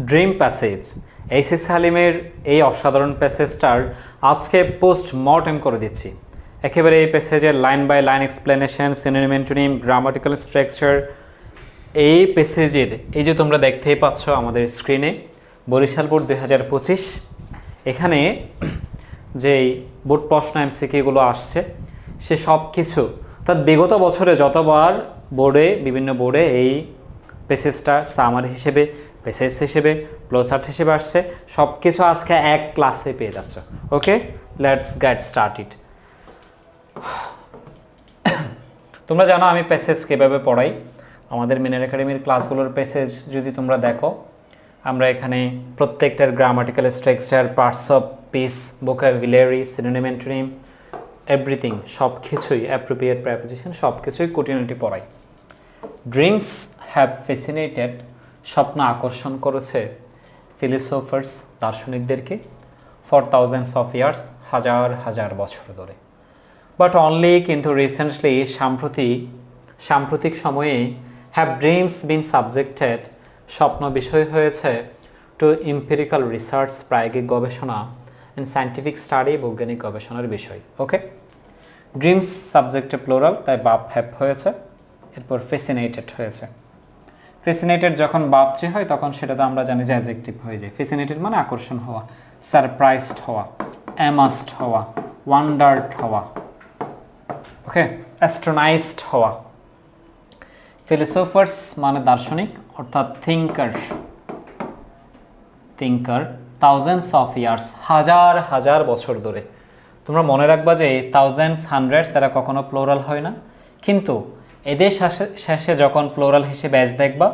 Dream passage. HS হালিমের এই অসাধারণ প্যাসেজটার আজকে পোস্ট মর্টেম করে দিচ্ছি। একেবারে এই প্যাসেজের line by line explanation, synonym antonym, grammatical structure. এই প্যাসেজের এই যে তোমরা দেখতেই পাচ্ছ আমাদের স্ক্রিনে বরিশাল বোর্ড 2025, এখানে যেই বোর্ড প্রশ্ন এমসিকিউগুলো আসছে সে সব কিছু অর্থাৎ বিগত বছরে যতবার বিভিন্ন বোর্ডে এই প্যাসেজটা সামারি হিসেবে, প্যাসেজ হিসেবে, ফ্লোচার্ট হিসেবে আসছে, সব কিছু আজকে এক ক্লাসে পেয়ে যাচ্ছ। ওকে, লেটস গেট স্টার্টেড। তোমরা জানো আমি প্যাসেজ কীভাবে পড়াই। আমাদের মিনার একাডেমির ক্লাসগুলোর প্যাসেজ যদি তোমরা দেখো, আমরা এখানে প্রত্যেকটার grammatical structure, parts of piece, vocabulary, synonym antonym, everything, সব কিছুই, অ্যাপ্রোপ্রিয়েট প্রেপোজিশন, সব কিছুই কন্টিনিউটি পড়াই। ড্রিমস হ্যাভ ফ্যাসিনেটেড, স্বপ্ন আকর্ষণ করেছে ফিলোসোফার্স, দার্শনিকদেরকে, ফর থাউজেন্ডস অফ ইয়ার্স, হাজার হাজার বছর ধরে। বাট অনলি, কিন্তু রিসেন্টলি, সাম্প্রতিক সময়ে, হ্যাভ ড্রিমস বিন সাবজেক্টেড, স্বপ্ন বিষয় হয়েছে টু এম্পিরিক্যাল রিসার্চ, প্রায়োগিক গবেষণা, অ্যান্ড সায়েন্টিফিক স্টাডি, বৈজ্ঞানিক গবেষণার বিষয়। ওকে, ড্রিমস সাবজেক্টে প্লোরাল, তাই বাপ হ্যাভ হয়েছে, এরপর ফ্যাসিনেটেড হয়েছে। ফ্যাসিনেটেড যখন বাপচি হয় তখন সেটাতে আমরা জানি যে অ্যাডজেক্টিভ হয়ে যায়। ফ্যাসিনেটেড মানে আকর্ষণ হওয়া, সারপ্রাইজড হওয়া, অ্যামাস্ট হওয়া, ওয়ান্ডার্ড হওয়া, ওকে, অ্যাস্ট্রোনাইজড হওয়া। ফিলোসোফার্স মানে দার্শনিক, অর্থাৎ থিঙ্কার, থাউজেন্ডস অফ ইয়ার্স, হাজার হাজার বছর ধরে। তোমরা মনে রাখবা যে থাউজেন্ডস, হান্ড্রেডস এরা কখনো প্লোরাল হয় না, কিন্তু এদের শেষে যখন প্লোরাল হিসেবে অ্যাজ দেখবা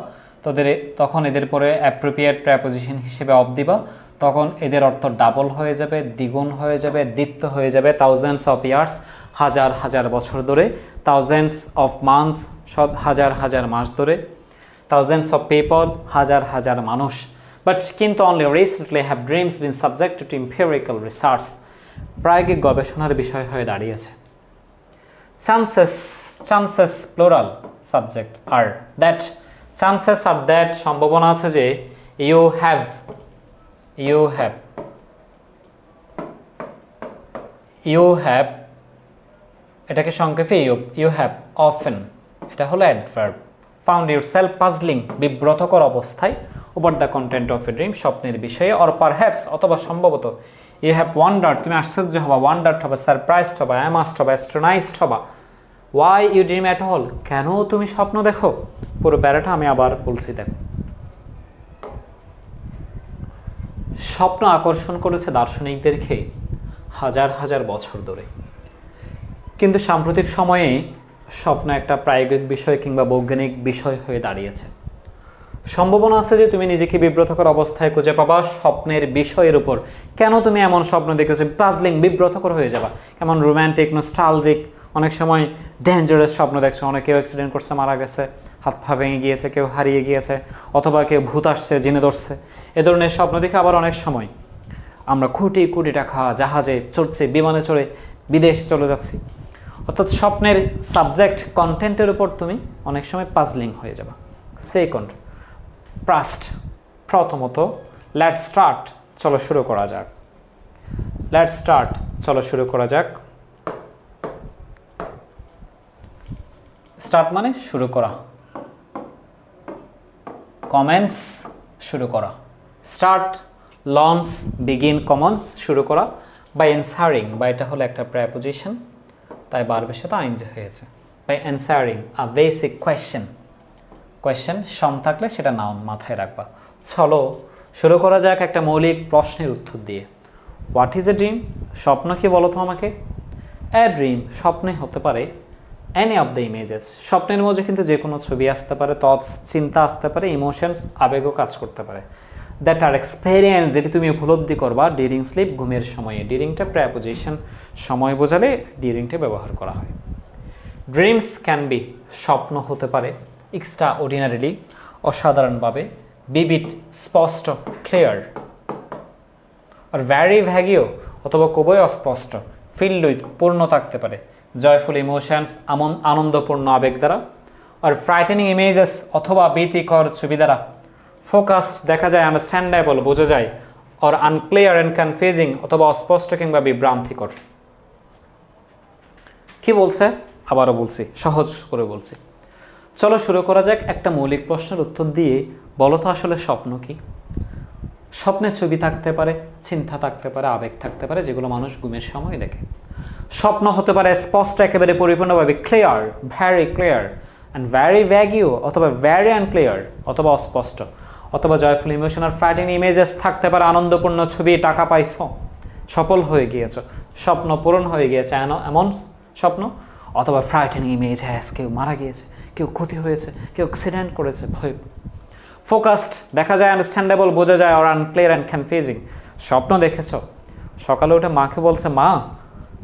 তখন এদের পরে অ্যাপ্রোপ্রিয়েট প্রেপোজিশন হিসেবে অফ দিবা, তখন এদের অর্থ ডাবল হয়ে যাবে, দ্বিগুণ হয়ে যাবে, দ্বিত্ব হয়ে যাবে। থাউজেন্ডস অফ ইয়ার্স, হাজার হাজার বছর ধরে। থাউজেন্ডস অফ মান্থস, হাজার হাজার মাস ধরে। থাউজেন্ডস অফ পিপল, হাজার হাজার মানুষ। বাট কিন্তু only recently have dreams been subject to empirical research, প্রায়োগিক গবেষণার বিষয় হয়ে দাঁড়িয়েছে। Chances plural subject are that, chances are that, সম্ভাবনা আছে যে, ইউ হ্যাভ এটাকে সংক্ষেপে ইউ হ্যাভ অফেন, এটা হলো অ্যাডভার্ব, ফাউন্ড ইউর সেলফ পাজলিং, বিব্রতকর অবস্থায়, over the content of a dream, স্বপ্নের বিষয়ে, অর পারহ্যাপস, অথবা সম্ভবত, ইউ হ্যাভ ওয়ান্ডার্ড, তুমি আশ্চর্য হবা, ওয়ান্ডার্ড হবা, সারপ্রাইজড হবা, অ্যামাস্ট হবা, অ্যাস্ট্রোনাইজড হবা। Why you dream at all, কেন তুমি স্বপ্ন দেখো? পুরো প্যারাটা আমি আবার বলছি, দেখো। স্বপ্ন আকর্ষণ করেছে দার্শনিকদেরকে হাজার হাজার বছর ধরে, কিন্তু সাম্প্রতিক সময়ে স্বপ্ন একটা প্রায়োগিক বিষয় কিংবা বৈজ্ঞানিক বিষয় হয়ে দাঁড়িয়েছে। সম্ভাবনা আছে যে তুমি নিজেকে বিব্রতকর অবস্থায় খুঁজে পাবা স্বপ্নের বিষয়ের উপর। কেন তুমি এমন স্বপ্ন দেখেছো? পাজলিং, বিব্রতকর হয়ে যাবা, কেমন রোম্যান্টিক, নস্টালজিক, অনেক সময় ডেঞ্জারাস স্বপ্ন দেখছো। কেউ অ্যাক্সিডেন্ট করছে, মারা গেছে, হাত পা ভেঙে গিয়েছে, কেউ হারিয়ে গিয়েছে, অথবা কেউ ভূত আসছে, জিনে ধরছে। এ ধরনের স্বপ্ন দেখে আবার অনেক সময় আমরা কোটি কোটি টাকা জাহাজে চড়ছি, বিমানে চড়ে বিদেশ চলে যাচ্ছি। অর্থাৎ স্বপ্নের সাবজেক্ট কন্টেন্টের উপর তুমি অনেক সময় পাজলিং হয়ে যাবা। সেকেন্ড, প্রথমত, লেটস স্টার্ট, চলো শুরু করা যাক। স্টার্ট মানে শুরু করা, কমেন্স, শুরু করা। স্টার্ট, লঞ্চ, বিগিন, কমেন্স, শুরু করা। বাই অ্যান্সারিং, বা এটা হলো একটা প্রেপোজিশন, তাই বারবার সাথে আইনজি হয়েছে। By answering a basic question, সম থাকলে সেটা নাউন, মাথায় রাখবা। চলো শুরু করা যাক একটা মৌলিক প্রশ্নের উত্তর দিয়ে। What is a dream? স্বপ্ন কি বলো তো আমাকে? এ ড্রিম, স্বপ্নে হতে পারে এনি অফ দ্য ইমেজেস, স্বপ্নের মধ্যে কিন্তু যে কোনো ছবি আসতে পারে, থটস, চিন্তা আসতে পারে, ইমোশনস, আবেগও কাজ করতে পারে, দ্যাট আর এক্সপেরিয়েন্স, যেটি তুমি উপলব্ধি করবা ডিউরিং স্লিপ, ঘুমের সময়ে। ডিউরিংটা প্রেপোজিশন, সময় বোঝালে ডিউরিংটা ব্যবহার করা হয়। ড্রিমস ক্যান বি, স্বপ্ন হতে পারে, এক্সট্রা অর্ডিনারিলি, অসাধারণভাবে, বিবিড, স্পষ্ট, ক্লিয়ার, আর ভ্যারি ভ্যাগিও, অথবা খুবই অস্পষ্ট, ফিল্ড উইথ, পূর্ণ থাকতে পারে, জয়ফুল ইমোশনস, আনন্দপূর্ণ আবেগ দ্বারা, আর ফ্রাইটেনিং ইমেজেস, অথবা ভীতিকর ছবি দ্বারা, ফোকাসড দেখা যায়, আন্ডারস্ট্যান্ডেবল বোঝা যায়, অর আনক্লিয়ার অ্যান্ড কনফিউজিং অথবা অস্পষ্ট কিংবা বিভ্রান্তিকর। কি বলছে আবারও বলছি, সহজ করে বলছি। চলো শুরু করা যাক একটা মৌলিক প্রশ্নের উত্তর দিয়ে। বলো তো আসলে স্বপ্ন কি? স্বপ্নে ছবি থাকতে পারে, চিন্তা থাকতে পারে, আবেগ থাকতে পারে, যেগুলো মানুষ ঘুমের সময় দেখে। স্বপ্ন হতে পারে স্পষ্ট, একেবারে পরিপূর্ণভাবে clear, very clear, and very vague অথবা ভ্যারি আনক্লিয়ার অথবা অস্পষ্ট, অথবা জয়ফুল ইমোশন আর ফ্রাইটেনিং ইমেজেস থাকতে পারে, আনন্দপূর্ণ ছবি, টাকা পাইছো, সফল হয়ে গিয়েছ, স্বপ্ন পূরণ হয়ে গিয়েছে এমন স্বপ্ন, অথবা ফ্রাইটেনিং ইমেজেস, কেউ মারা গিয়েছে, কেউ ক্ষতি হয়েছে, কেউ অ্যাক্সিডেন্ট করেছে, ভয়। ফোকাসড দেখা যায়, আন্ডারস্ট্যান্ডেবল বোঝা যায়, আর আনক্লিয়ার অ্যান্ড কনফিউজিং। স্বপ্ন দেখেছ, সকালে উঠে মাকে বলছে, মা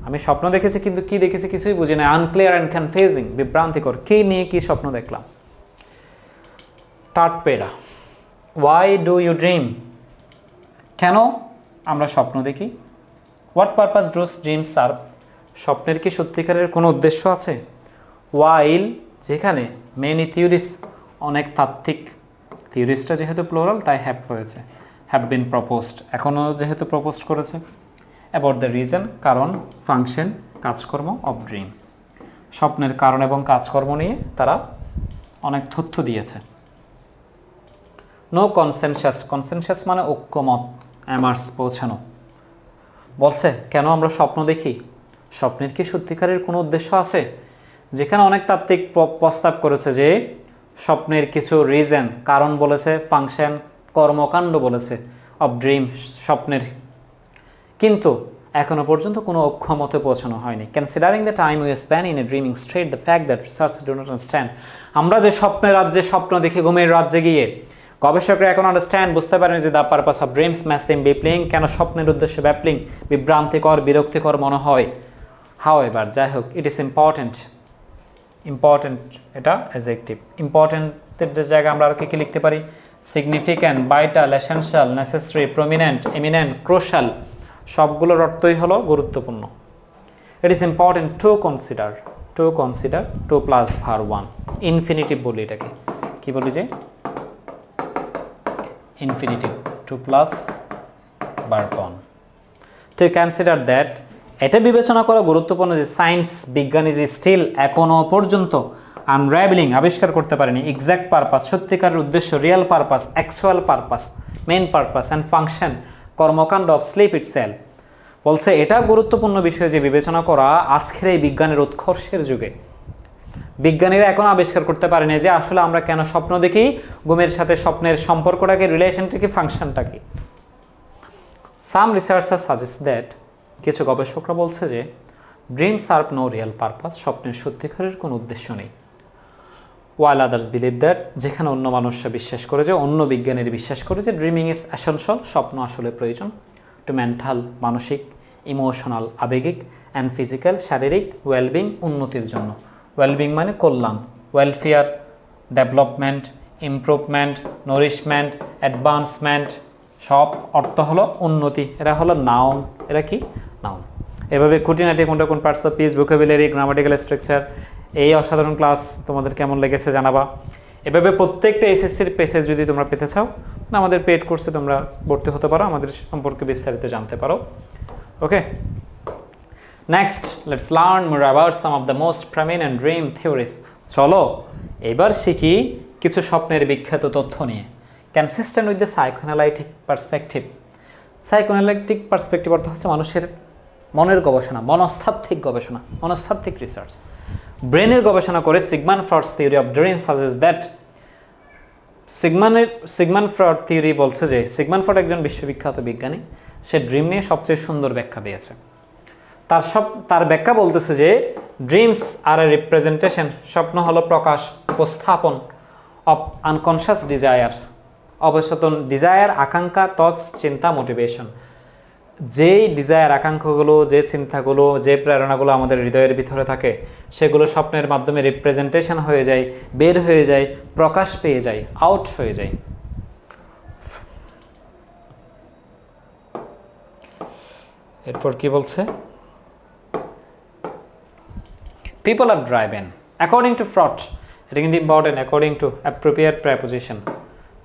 আমি স্বপ্ন দেখেছি, কিন্তু কি দেখেছি কিছুই বুঝি না, আনক্লিয়ার অ্যান্ড কনফিউজিং, বিভ্রান্তিকর, কি নিয়ে কি স্বপ্ন দেখলাম। টাটপেরা, ওয়াই ডু ইউ ড্রিম? কেন আমরা স্বপ্ন দেখি? What purpose dose dreams serve? স্বপ্নের কি সত্যিকারের কোনো উদ্দেশ্য আছে? ওয়াইল, যেখানে মেনি থিওরিস, অনেক তাত্ত্বিক, থিওরিসটা যেহেতু প্লোরাল তাই হ্যাভ হয়েছে, হ্যাভ বিন প্রপোজড, এখনও যেহেতু প্রপোজড করেছে। অ্যাবাউট দ্য রিজন, কারণ, ফাংশন, কাজকর্ম অফ ড্রিম, স্বপ্নের কারণ এবং কাজকর্ম নিয়ে তারা অনেক তথ্য দিয়েছে। নো কনসেনসাস, কনসেনসাস মানে ঐক্যমত, অ্যামার্স পৌঁছানো। বলছে কেন আমরা স্বপ্ন দেখি? স্বপ্নের কি সত্যিকারের কোনো উদ্দেশ্য আছে? যেখানে অনেক তাত্ত্বিক প্রস্তাব করেছে যে স্বপ্নের কিছু রিজন, কারণ বলেছে, ফাংশন, কর্মকাণ্ড বলেছে, অফ ড্রিম, স্বপ্নের, কিন্তু এখনো পর্যন্ত কোনো ঐক্যমতে পৌঁছানো হয়নি। Considering the time we span in a dreaming state, the fact that research do not understand, আমরা যে স্বপ্নের রাজ্যে স্বপ্ন দেখি, ঘুমের রাজ্যে গিয়ে গবেষকরা এখন আন্ডারস্ট্যান্ড, বুঝতে পারেন যে দ্য পারপাস অফ ড্রিমস ম্যাসিম বিপ্লিং, কেন স্বপ্নের উদ্দেশ্যে ব্যাপলিং, বিভ্রান্তিকর, বিরক্তিকর মনে হয়। হাও এবার যাই হোক, ইট ইজ ইম্পর্টেন্ট, ইম্পর্টেন্ট এটা অ্যাডজেক্টিভ, ইম্পর্টেন্টের যে জায়গায় আমরা আর কি লিখতে পারি? Significant, vital, essential, necessary, prominent, eminent, crucial, সবগুলোর অর্থই হলো গুরুত্বপূর্ণ। It is important to consider, to consider, to plus verb one, infinitive বলি এটাকে, কি বলি যে infinitive, to plus verb one. To consider that, এটা বিবেচনা করা গুরুত্বপূর্ণ যে সায়েন্স, বিজ্ঞান ইজ স্টিল, এখনও পর্যন্ত আনরাইভেলিং, আবিষ্কার করতে পারেনি, এক্স্যাক্ট পারপাস, সত্যিকারের উদ্দেশ্য, real purpose, actual purpose, main purpose and function, কর্মকাণ্ড অফ স্লিপ ইটসেলফ। বলছে এটা গুরুত্বপূর্ণ বিষয় যে বিবেচনা করা আজকের এই বিজ্ঞানের উৎকর্ষের যুগে। বিজ্ঞানীরা এখন আবিষ্কার করতে পারেনি যে আসলে আমরা কেন স্বপ্ন দেখি, ঘুমের সাথে স্বপ্নের সম্পর্কটাকে, রিলেশনটা কি, ফাংশনটা কি। সাম রিসার্চার সাজেস্ট দ্যাট, কিছু গবেষকরা বলছে যে dream serve no real purpose, স্বপ্নের সত্যিকারের কোনো উদ্দেশ্য নেই। ওয়াইল আদার্স বিলিভ দ্যাট, যেখানে অন্য মানুষরা বিশ্বাস করে যে, অন্য বিজ্ঞানীরা বিশ্বাস করে যে ড্রিমিং ইজ এসেনশিয়াল, স্বপ্ন আসলে প্রয়োজন, টু মেন্টাল, মানসিক, ইমোশনাল, আবেগিক, অ্যান্ড ফিজিক্যাল, শারীরিক, ওয়েলবিং, উন্নতির জন্য। ওয়েলবিং মানে কল্যাণ, ওয়েলফেয়ার, ডেভেলপমেন্ট, ইমপ্রুভমেন্ট, নরিশমেন্ট, অ্যাডভান্সমেন্ট, সব অর্থ হলো উন্নতি, এরা হলো নাউন, এরা কি নাউন। এভাবে খুঁটিনাটি কোনটা কোন parts of speech, vocabulary, grammatical structure, এই অসাধারণ ক্লাস তোমাদের কেমন লেগেছে জানাবা। এভাবে প্রত্যেকটা এসএসসির পেসেজ যদি তোমরা পেতে চাও, আমাদের পেড কোর্সে তোমরা ভর্তি হতে পারো, আমাদের সম্পর্কে বিস্তারিত জানতে পারো। Okay, next let's learn more about some of the most prominent dream theories. চলো এবার শিখি কিছু স্বপ্নের বিখ্যাত তথ্য নিয়ে। Consistent with the psychoanalytic perspective. Psychoanalytic perspective অর্থ হচ্ছে মানুষের মনের গবেষণা, মনস্তাত্ত্বিক গবেষণা, মনস্তাত্ত্বিক রিসার্চ। ব্রেনের গবেষণা করে Sigmund Freud's theory of dream suggest that, Sigmund Freud theory বলছে যে, সিগমন্ড ফ্রয়েড একজন বিশ্ববিখ্যাত বিজ্ঞানী, সে ড্রিম নিয়ে সবচেয়ে সুন্দর ব্যাখ্যা দিয়েছে। তার ব্যাখ্যা বলতেছে যে ড্রিমস আর এ রিপ্রেজেন্টেশন, স্বপ্ন হলো প্রকাশ, উপস্থাপন অফ আনকনশাস ডিজায়ার, অবচেতন ডিজায়ার, আকাঙ্ক্ষা, থটস, চিন্তা, মোটিভেশন। যেই ডিজায়ার, আকাঙ্ক্ষাগুলো, যে চিন্তাগুলো, যে প্রেরণাগুলো আমাদের হৃদয়ের ভিতরে থাকে, সেগুলো স্বপ্নের মাধ্যমে রিপ্রেজেন্টেশন হয়ে যায়, বের হয়ে যায়, প্রকাশ পেয়ে যায়, আউট হয়ে যায়। এরপর কি বলছে? People are driven according to Freud, এটা কিন্তু important, according to appropriate preposition,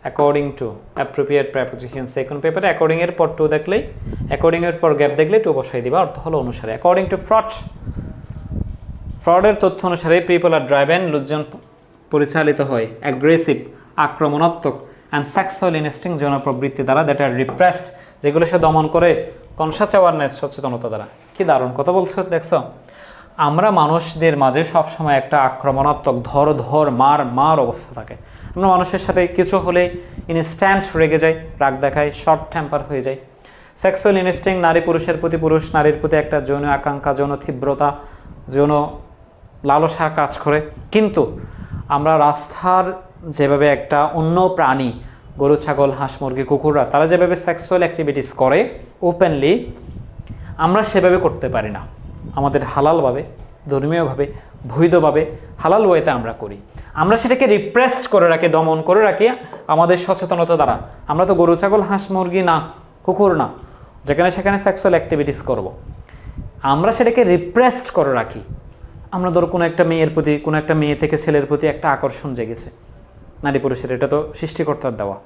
according to appropriate preposition second পেপারে অ্যাকর্ডিং এর পর টু দেখলেই, অ্যাকর্ডিং এর পর গ্যাপ দেখলে টু বসাই দিবা, অর্থ হলো অনুসারে। অ্যাকর্ডিং টু ফ্রডের তথ্য অনুসারে পিপল আর ড্রাইভেন, লোকজন পরিচালিত হয় অ্যাগ্রেসিভ আক্রমণাত্মক অ্যান্ড সেক্সুয়াল ইনস্টিং যৌন প্রবৃত্তি দ্বারা, দ্যাট আর রিপ্রেসড যেগুলো সে দমন করে কনসাস অ্যাওয়ারনেস সচেতনতা দ্বারা। কি দারুণ কথা বলছো দেখছো। আমরা মানুষদের মাঝে সবসময় একটা আক্রমণাত্মক ধর মার অবস্থা থাকে। আমরা মানুষের সাথে কিছু হলে ইনস্ট্যান্ট রেগে যাই, রাগ দেখায়, শর্ট টেম্পার হয়ে যায়। সেক্সুয়াল ইনস্টিং নারী পুরুষের প্রতি, পুরুষ নারীর প্রতি একটা যৌন আকাঙ্ক্ষা, যৌন তীব্রতা, যৌন লালসা কাজ করে। কিন্তু আমরা রাস্তার যেভাবে একটা অন্য প্রাণী, গরু ছাগল হাঁস মুরগি কুকুররা, তারা যেভাবে সেক্সুয়াল অ্যাক্টিভিটিস করে ওপেনলি, আমরা সেভাবে করতে পারি না। আমাদের হালালভাবে, ধর্মীয়ভাবে, বৈধভাবে, হালাল ওয়েতে আমরা করি। আমরা সেটাকে রিপ্রেসড করে রাখি, দমন করে রাখি আমাদের সচেতনতা দ্বারা। আমরা তো গরু ছাগল হাঁস মুরগি না, কুকুর না, যেখানে সেখানে সেক্সুয়াল অ্যাক্টিভিটিস করব। আমরা সেটাকে রিপ্রেসড করে রাখি। আমরা ধরো কোনো একটা মেয়ের প্রতি, কোনো একটা মেয়ে থেকে ছেলের প্রতি একটা আকর্ষণ জেগেছে, নারী পুরুষের, এটা তো সৃষ্টিকর্তার দেওয়া।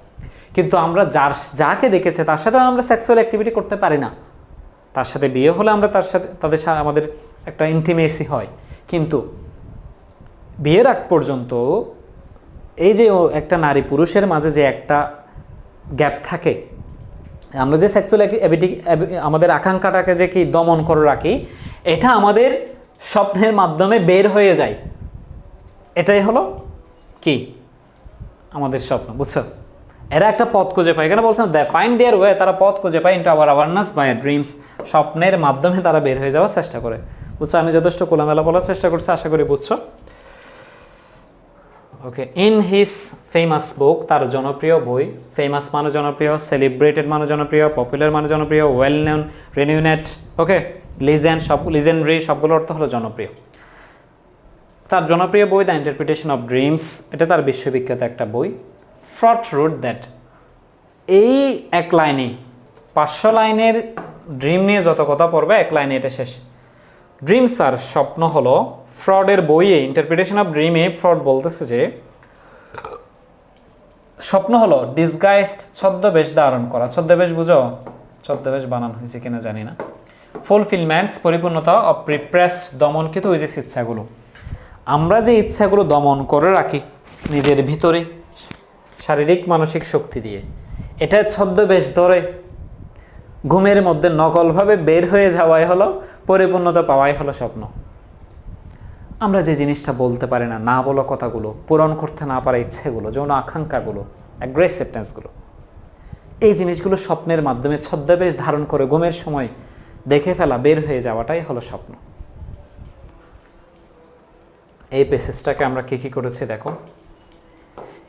কিন্তু আমরা যাকে দেখেছে তার সাথে আমরা সেক্সুয়াল অ্যাক্টিভিটি করতে পারি না। তার সাথে বিয়ে হলে আমরা তাদের সাথে আমাদের একটা ইন্টিমেসি হয়, কিন্তু বিয়ের আগ পর্যন্ত এই যে একটা নারী পুরুষের মাঝে যে একটা গ্যাপ থাকে, আমরা যে সেক্সুয়াল আমাদের আকাঙ্ক্ষাটাকে যে কি দমন করে রাখি, এটা আমাদের স্বপ্নের মাধ্যমে বের হয়ে যায়। এটাই হলো কি আমাদের স্বপ্ন, বুঝছো। এরা একটা পথ খুঁজে পায়, এখানে বলছেন ফাইন্ড দেয়ার ওয়ে, তারা পথ খুঁজে পায় into our awareness by dreams, স্বপ্নের মাধ্যমে তারা বের হয়ে যাওয়ার চেষ্টা করে, বুঝছো। আমি যথেষ্ট খোলামেলা বলার চেষ্টা করছি, আশা করি বুঝছো। ওকে, ইন হিজ ফেমাস বুক, তার জনপ্রিয় বই, ফেমাস মানে জনপ্রিয়, সেলিব্রেটেড মানে জনপ্রিয়, পপুলার মানে জনপ্রিয়, ওয়েল নোন, রেনিউনেট, ওকে, লিজেন্ড, সব লিজেন্ডারি, সবগুলোর অর্থ হলো জনপ্রিয়। তার জনপ্রিয় বই দ্য ইন্টারপ্রিটেশন অফ ড্রিমস, এটা তার বিশ্ববিখ্যাত একটা বই। ফ্রড রোড দ্যাট, এই এক লাইনে 500 লাইনের ড্রিম নিয়ে যত কথা পড়বে এক লাইনে এটা শেষ। ড্রিমস আর স্বপ্ন হলো ফ্রডের বইয়ে ইন্টারপ্রিটেশন অফ ড্রিমে ফ্রড বলতেছে যে স্বপ্ন হলো ডিসগাইজড, ছদ্মবেশ ধারণ করা। ছদ্মবেশ বুঝো, ছদ্মবেশ বানানো হয়েছে কিনা জানি না। ফুলফিলমেন্টস, পরিপূর্ণতা, অফ রিপ্রেসড, দমনকৃত ওই যে ইচ্ছাগুলো, আমরা যে ইচ্ছাগুলো দমন করে রাখি নিজের ভিতরে শারীরিক মানসিক শক্তি দিয়ে, এটা ছদ্মবেশ ধরে ঘুমের মধ্যে নকলভাবে বের হয়ে যাওয়াই হলো পরিপূর্ণতা পাওয়াই হলো স্বপ্ন। আমরা যে জিনিসটা বলতে পারি না, না বলা কথাগুলো, পূরণ করতে না পারা ইচ্ছেগুলো, যৌন আকাঙ্ক্ষাগুলো, অ্যাগ্রেসিভনেসগুলো, এই জিনিসগুলো স্বপ্নের মাধ্যমে ছদ্মবেশ ধারণ করে ঘুমের সময় দেখে ফেলা, বের হয়ে যাওয়াটাই হলো স্বপ্ন। এই প্যাসেজটাকে আমরা কি করেছি দেখো।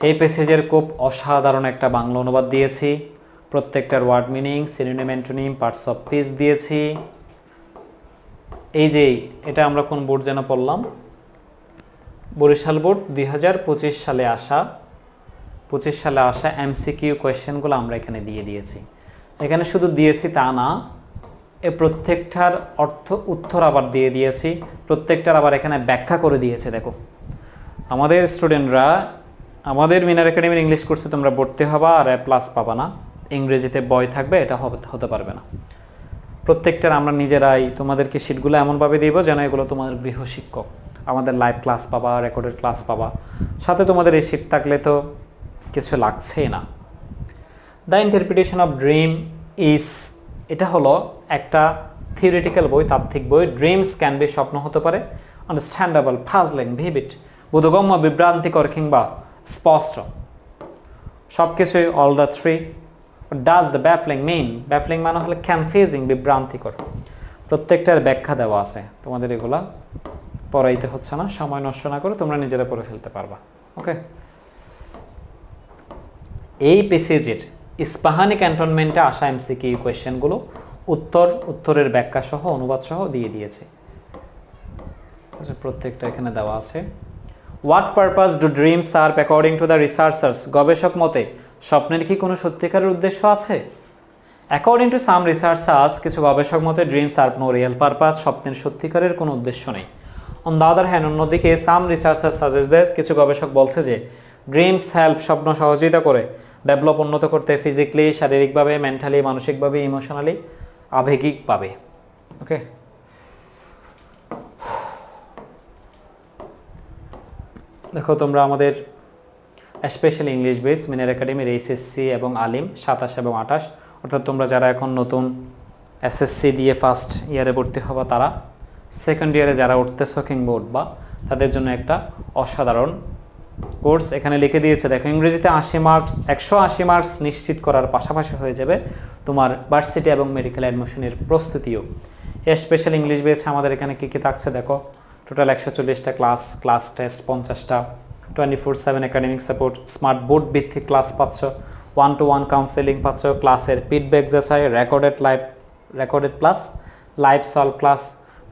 এই প্যাসেজের খুব অসাধারণ একটা বাংলা অনুবাদ দিয়েছি, প্রত্যেকটার word meaning, synonym, antonym, parts of speech দিয়েছি। এই যে এটা আমরা কোন বোর্ড যেন পড়লাম, বরিশাল বোর্ড 2025 সালে আসা এমসিকিউ কোয়েশ্চেনগুলো আমরা এখানে দিয়ে দিয়েছি। এখানে শুধু দিয়েছি তা না, এ প্রত্যেকটার উত্তর আবার দিয়ে দিয়েছি, প্রত্যেকটার আবার এখানে ব্যাখ্যা করে দিয়েছে। দেখো, আমাদের স্টুডেন্টরা আমাদের মিনার একাডেমির ইংলিশ কোর্সে তোমরা ভর্তি হবা আর A+ পাবা না, ইংরেজিতে বই থাকবে, এটা হতে পারবে না। প্রত্যেকটার আমরা নিজেরাই তোমাদেরকে শিটগুলো এমনভাবে দিব যেন এগুলো তোমাদের গৃহ শিক্ষক, আমাদের লাইভ ক্লাস পাবা, রেকর্ডেড ক্লাস পাবা, সাথে তোমাদের এই শিট থাকলে তো কিছু লাগছেই না। The interpretation of dream is, এটা হলো একটা থিওরিটিক্যাল বই, তাত্ত্বিক বই। ড্রিমস ক্যান বি, স্বপ্ন হতে পারে, আন্ডারস্ট্যান্ডেবল, ফাজলিং, ভিভিড, বোধগম্য, বিভ্রান্তিকর কিংবা স্পষ্ট, সব কিছুই, all the three. Does the baffling mean, baffling মানে হলো কনফিউজিং, বিভ্রান্তিকর। প্রত্যেকটার ব্যাখ্যা দেওয়া আছে, তোমাদের এগুলা পড়াইতে হচ্ছে না, সময় নষ্ট না করে তোমরা নিজেরা পড়ে ফেলতে পারবা। ওকে, এই প্যাসেজের ইস্পাহানি ক্যান্টনমেন্টে আসা এমসিকিউ কোয়েশ্চেনগুলো উত্তরের ব্যাখ্যা সহ, অনুবাদ সহ দিয়ে দিয়েছে, প্রত্যেকটা এখানে দেওয়া আছে। What purpose do dreams serve according to the researchers, গবেষক মতে স্বপ্নের কি কোনো সত্যিকারের উদ্দেশ্য আছে? অ্যাকর্ডিং টু সাম রিসার্চার্স, কিছু গবেষক মতে dream serve no real purpose, স্বপ্নের সত্যিকারের কোনো উদ্দেশ্য নেই। অন দ্য আদার হ্যান্ড, অন্যদিকে সাম রিসার্চার্স সাজেস্ট দ্যাট, কিছু গবেষক বলছে যে ড্রিমস হেল্প, স্বপ্ন সহযোগিতা করে, ডেভেলপ উন্নত করতে ফিজিক্যালি, শারীরিকভাবে, মেন্টালি, মানসিকভাবে, ইমোশনালি, আবেগিকভাবে। ওকে, দেখো তোমরা আমাদের স্পেশালি ইংলিশ বেস মিনার একাডেমির এইচএসসি এবং আলিম 27 এবং 28, অর্থাৎ তোমরা যারা এখন নতুন এসএসসি দিয়ে ফার্স্ট ইয়ারে ভর্তি হবা, তারা সেকেন্ড ইয়ারে যারা উঠতেছো কিংবা উঠবা, তাদের জন্য একটা অসাধারণ কোর্স এখানে লিখে দিয়েছে। দেখো ইংরেজিতে 80 মার্কস, 180 মার্কস নিশ্চিত করার পাশাপাশি হয়ে যাবে তোমার ভার্সিটি এবং মেডিকেল অ্যাডমিশনের প্রস্তুতিও। স্পেশাল ইংলিশ বেস আমাদের এখানে কী কী থাকছে দেখো, টোটাল 140টা ক্লাস টেস্ট 50টা, 24/7 একাডেমিক সাপোর্ট, স্মার্ট বোর্ড ভিত্তিক ক্লাস পাচ্ছ, 1-to-1 কাউন্সেলিং পাচ্ছ, ক্লাসের ফিডব্যাক যাচাই, recorded plus live solve class,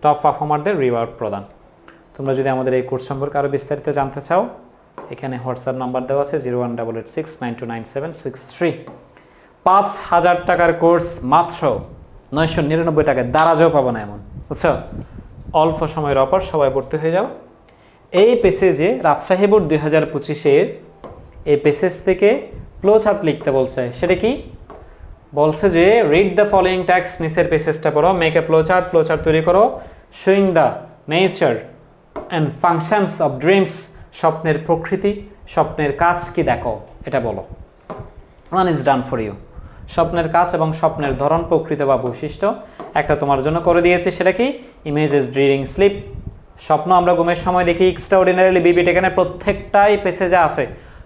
top পারফর্মারদের রিওয়ার্ড প্রদান। তোমরা যদি আমাদের এই কোর্স সম্পর্কে আরও বিস্তারিত জানতে চাও, এখানে হোয়াটসঅ্যাপ নাম্বার দেওয়া আছে 01886929763। 5,000 টাকার কোর্স মাত্র 999 টাকায়, দারাজও পাবো না এমন, বুঝছো? অল্প সময়ের অপর সবাই ভর্তি হয়ে যাও। এই পেসেজে রাজশাহী বোর্ড 2025-এর এই পেসেজ থেকে ফ্লো চার্ট লিখতে বলছে। সেটা কি বলছে যে রিড দ্য ফলোয়িং ট্যাক্স, নিচের পেসেজটা পড়ো, মেক এ ফ্লো চার্ট তৈরি করো, showing the nature and functions of dreams, স্বপ্নের প্রকৃতি, স্বপ্নের কাজ কি দেখো এটা বলো। One is done for you, স্বপ্নের কাজ এবং স্বপ্নের ধরন, প্রকৃতি বা বৈশিষ্ট্য একটা তোমার জন্য করে দিয়েছে। সেটা কি ইমেজেস ডিউরিং স্লিপ, স্বপ্ন আমরা ঘুমের সময় দেখি। এক্সট্রাঅর্ডিনারিলি বিবিট, এখানে প্রত্যেকটাই পেসেজে আছে।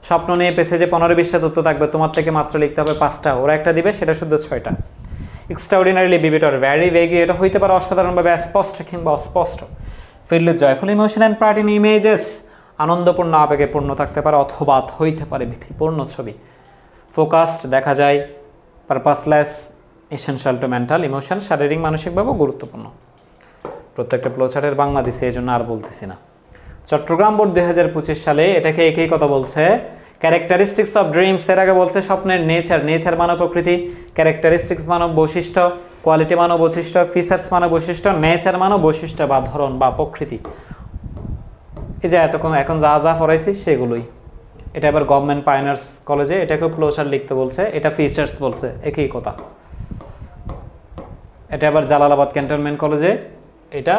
স্বপ্ন নিয়ে পেসেজে 15-20টা তথ্য থাকবে, তোমার থেকে মাত্র লিখতে হবে 5টা, ওরা একটা দিবে, সেটা শুধু 6টা। এক্সট্রাঅর্ডিনারিলি বিবিট অর ভ্যারি ভেগি, এটা হইতে পারে অসাধারণভাবে স্পষ্ট কিংবা অস্পষ্ট। Filled with joyful emotion and fraught in images, আনন্দপূর্ণ আবেগে পূর্ণ থাকতে পারে অথবা হইতে পারে ভীতিপূর্ণ ছবি। ফোকাসড, দেখা যায়। পারপাসলেস, এসেনশিয়াল টু মেন্টাল ইমোশন, শারীরিক মানসিকভাবে গুরুত্বপূর্ণ। প্রত্যেকটা ফ্লোচার্টের বাংলা দিছে, এই জন্য আর বলতেছি না। চট্টগ্রাম বোর্ড 2025 সালে এটাকে একই কথা বলছে। ক্যারেক্টারিস্টিক্স অফ ড্রিমস, এর আগে বলছে স্বপ্নের নেচার মানব প্রকৃতি, ক্যারেক্টারিস্টিক্স মানব বৈশিষ্ট্য, কোয়ালিটি মানব বৈশিষ্ট্য, ফিচার্স মানব বৈশিষ্ট্য, নেচার মানব বৈশিষ্ট্য বা ধরন বা প্রকৃতি। এই যে এখন যা পড়াইছি সেগুলোই। এটা এবার গভর্নমেন্ট পাইনার্স কলেজে এটাকেও ফ্লোচার্ট লিখতে বলছে, এটা ফিচার্স বলছে, একই কথা। এটা আবার জালালাবাদ ক্যান্টনমেন্ট কলেজে, এটা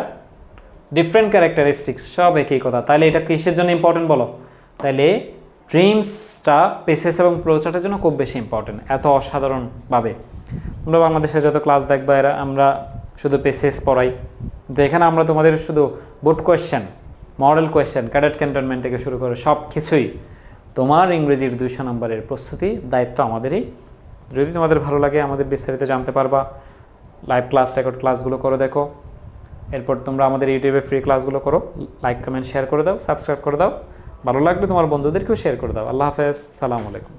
ডিফারেন্ট ক্যারেক্টারিস্টিক্স, সব একই কথা। তাহলে এটা কিসের জন্য ইম্পর্টেন্ট বলো? তাহলে ড্রিমসটা পেসেস এবং ফ্লোচার্টের জন্য খুব বেশি ইম্পর্টেন্ট, এত অসাধারণভাবে। তোমরা বাংলাদেশে যত ক্লাস দেখবা, এরা আমরা শুধু পেসেস পড়াই, কিন্তু এখানে আমরা তোমাদের শুধু board question, model question, cadet cantonment থেকে শুরু করে সব কিছুই, তোমার ইংরেজির 200 নম্বরের প্রস্তুতি দায়িত্ব আমাদেরই। যদি তোমাদের ভালো লাগে, আমাদের বিস্তারিত জানতে পারবা। লাইভ ক্লাস, রেকর্ড ক্লাসগুলো করে দেখো। এরপর তোমরা আমাদের ইউটিউবে ফ্রি ক্লাসগুলো করো, লাইক কমেন্ট শেয়ার করে দাও, সাবস্ক্রাইব করে দাও। ভালো লাগলে তোমার বন্ধুদেরকেও শেয়ার করে দাও। আল্লাহ হাফেজ, সালামু আলাইকুম।